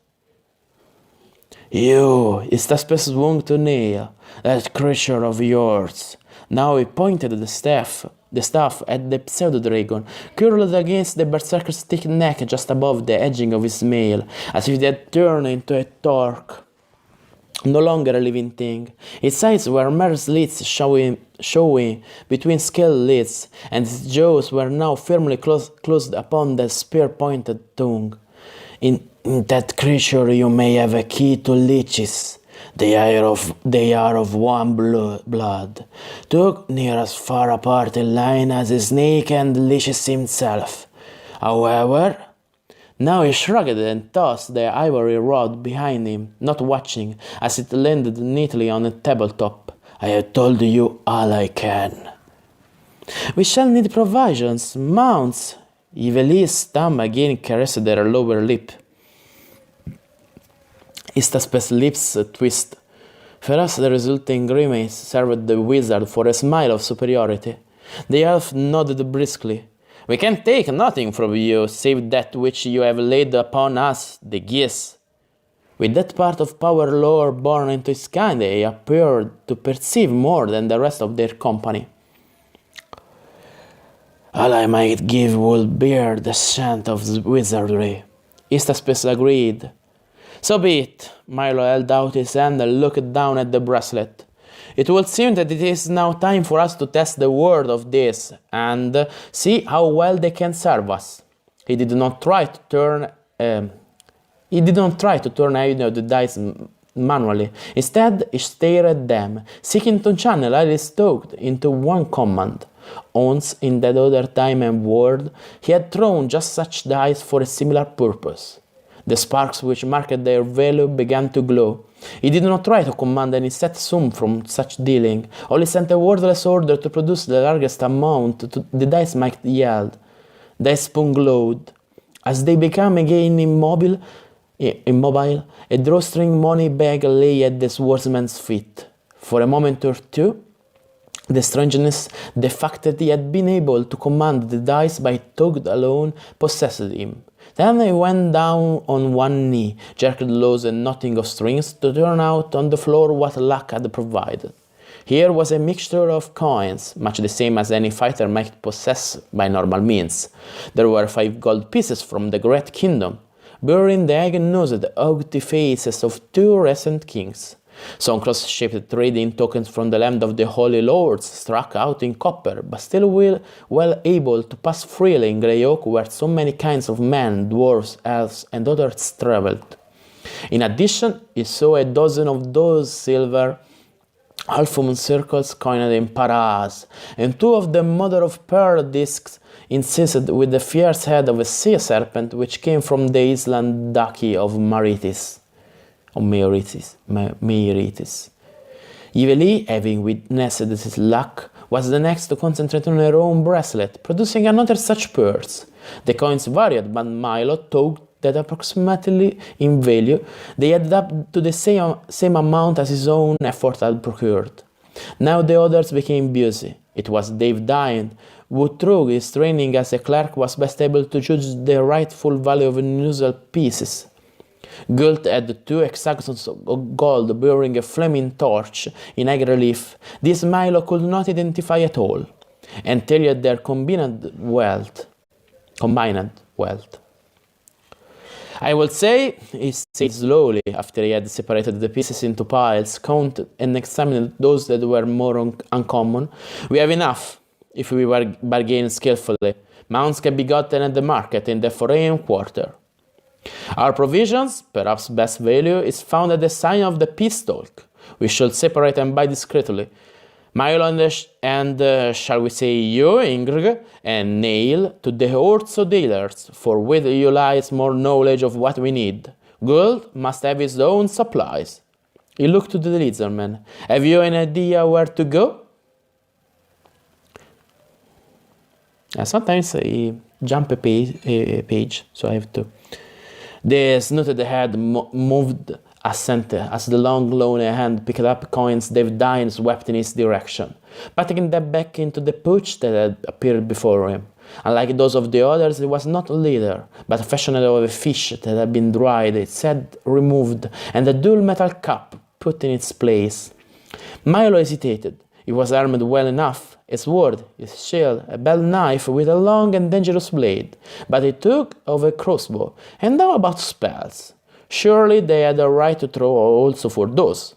You, Istaspes swung to nail, that creature of yours. Now he pointed the staff at the pseudo-dragon, curled against the berserker's thick neck just above the edging of his mail, as if they had turned into a torque. No longer a living thing. Its eyes were mere slits showing between scale lids, and its jaws were now firmly closed upon the spear-pointed tongue. In that creature you may have a key to leeches. They are of one blood, tucked near as far apart in line as a snake and leeches himself. However, now he shrugged and tossed the ivory rod behind him, not watching, as it landed neatly on a tabletop. I have told you all I can. We shall need provisions, mounts. Yveline's thumb again caressed her lower lip. Istaspes' lips twist. Perhaps the resulting grimace served the wizard for a smile of superiority. The elf nodded briskly. We can take nothing from you, save that which you have laid upon us, the geese. With that part of power lore born into his kind, they appeared to perceive more than the rest of their company. All I might give would bear the scent of wizardry. Istaspes agreed. So be it. Milo held out his hand and looked down at the bracelet. It would seem that it is now time for us to test the word of this and see how well they can serve us. He did not try to turn any of the dice manually. Instead, he stared at them, seeking to channel his thought into one command. Once, in that other time and world, he had thrown just such dice for a similar purpose. The sparks which marked their value began to glow. He did not try to command any set sum from such dealing, only sent a wordless order to produce the largest amount the dice might yield. The spoon glowed. As they became again immobile, a drawstring money bag lay at the swordsman's feet. For a moment or two, the strangeness, the fact that he had been able to command the dice by thought alone, possessed him. Then he went down on one knee, jerked loose a knotting of strings to turn out on the floor what luck had provided. Here was a mixture of coins, much the same as any fighter might possess by normal means. There were 5 gold pieces from the Great Kingdom, bearing the egg-nosed, ugly faces of 2 recent kings. Some cross-shaped trading tokens from the land of the Holy Lords struck out in copper, but still well able to pass freely in grey oak where so many kinds of men, dwarves, elves, and others travelled. In addition, he saw a dozen of those silver half-moon circles coined in paras, and 2 of the mother-of-pearl discs incised with the fierce head of a sea serpent which came from the island duchy of Mauritis. Yveli, having witnessed his luck, was the next to concentrate on her own bracelet, producing another such purse. The coins varied, but Milo thought that approximately in value they added up to the same amount as his own effort had procured. Now the others became busy. It was Dave Dine who, through his training as a clerk, was best able to judge the rightful value of unusual pieces. Gult had 2 hexagons of gold bearing a flaming torch in high relief. This Milo could not identify at all, and tallied their combined wealth. I will say, he said slowly, after he had separated the pieces into piles, counted and examined those that were more uncommon. We have enough, if we bargain skillfully. Mounts can be gotten at the market in the foreign quarter. Our provisions, perhaps best value, is found at the sign of the Peace-Talk. We should separate and buy discreetly. Milo and shall we say you, Ingrid, and Nail to the Orso dealers, for with you lies more knowledge of what we need. Gold must have his own supplies. He looked to the lizardman. Have you an idea where to go? Sometimes he jump a page, so I have to. The snooted head moved assent as the long, lonely hand picked up coins Dave Dine swept in his direction, patting them back into the pouch that had appeared before him. Unlike those of the others, it was not leather, but fashioned of a fish that had been dried, its head removed, and a dual metal cup put in its place. Milo hesitated. He was armed well enough, a sword, his shield, a bell knife with a long and dangerous blade, but he took of a crossbow, and how about spells? Surely they had a right to throw also for those.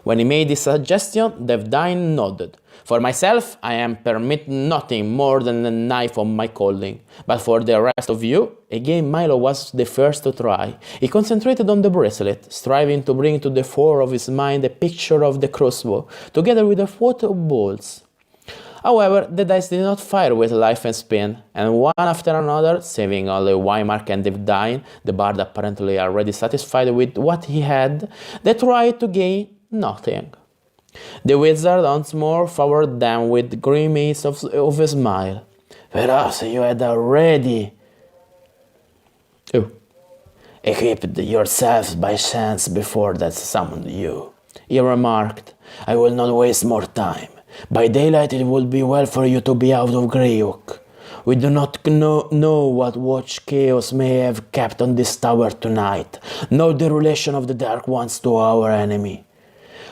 When he made this suggestion, Dave Dine nodded. For myself, I am permit nothing more than a knife on my calling. But for the rest of you, again Milo was the first to try. He concentrated on the bracelet, striving to bring to the fore of his mind a picture of the crossbow, together with a photo of balls. However, the dice did not fire with life and spin, and one after another, saving only Weimark and Dave Dine, the bard apparently already satisfied with what he had, they tried to gain nothing. The wizard once more favored them with the grimace of a smile. Perhaps you had already equipped yourselves by chance before that summoned you, he remarked. I will not waste more time. By daylight it would be well for you to be out of Greyhook. We do not know what watch chaos may have kept on this tower tonight, nor the relation of the Dark Ones to our enemy.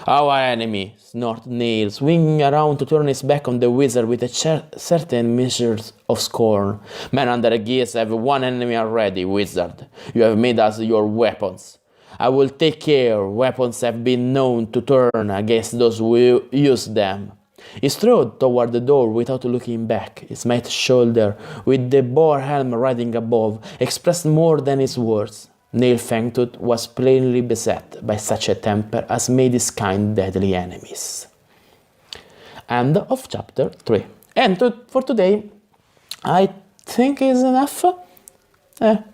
Our enemy, snorted Neil, swinging around to turn his back on the wizard with a certain measure of scorn. Men under geese have one enemy already, wizard. You have made us your weapons. I will take care. Weapons have been known to turn against those who use them. He strode toward the door without looking back. His mate's shoulder, with the boar helm riding above, expressed more than his words. Neil Fangtooth was plainly beset by such a temper as made his kind deadly enemies. End of chapter 3. And for today, I think is enough.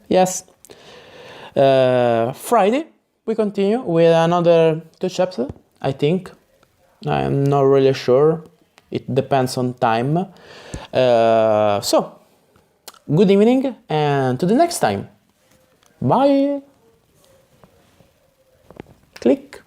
Yes. Friday, we continue with another 2 chapters, I think. I'm not really sure. It depends on time. So, good evening and to the next time. Bye. Click.